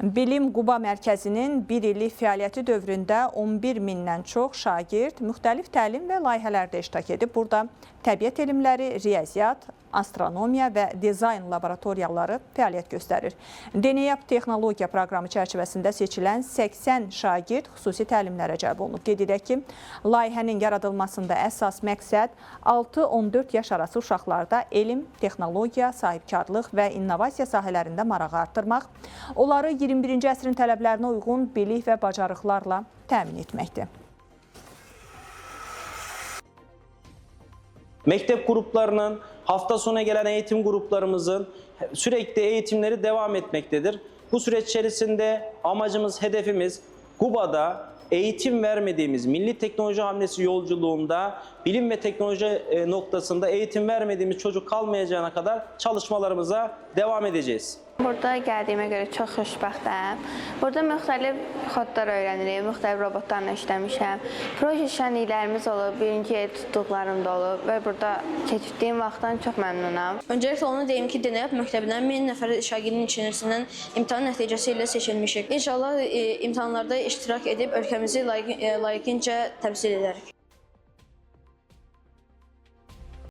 Bilim Quba Mərkəzinin bir illik fəaliyyəti dövründə 11 mindən çox şagird müxtəlif təlim və layihələrdə iştirak edib. Burada təbiət elmləri, riyaziyyat, astronomiya və dizayn laboratoriyaları fəaliyyət göstərir. DNEAP texnologiya proqramı çərçivəsində seçilən 80 şagird xüsusi təlimlərə cəlb olunub. Qeyd edək ki, layihənin yaradılmasında əsas məqsəd 6-14 yaş arası uşaqlarda elm, texnologiya, sahibkarlıq və innovasiya sahələrində marağı artırmaq, onları 21-ci əsrin tələblərinə uyğun bilik və bacarıqlarla təmin etməkdir. Mektep gruplarının, hafta sonu gelen eğitim gruplarımızın sürekli eğitimleri devam etmektedir. Bu süreç içerisinde amacımız, hedefimiz Quba'da eğitim vermediğimiz, milli teknoloji hamlesi yolculuğunda bilim ve teknoloji noktasında eğitim vermediğimiz çocuk kalmayacağına kadar çalışmalarımıza devam edeceğiz. Burada gəldiyimə görə çox xoşbəxtəm. Burada müxtəlif kodlar öyrənirik, müxtəlif robotlarla işləmişəm. Proje şənliklərimiz olub, birinci yer tutduqlarım da olub və burada keçirdiyim vaxtdan çox məmnunam. Öncelikle onu deyim ki, DNEAP məktəbindən 1000 nəfər şagirdin içərisindən imtahan nəticəsi ilə seçilmişik. İnşallah imtahanlarda iştirak edib ölkəmizi layiqincə təmsil edərik.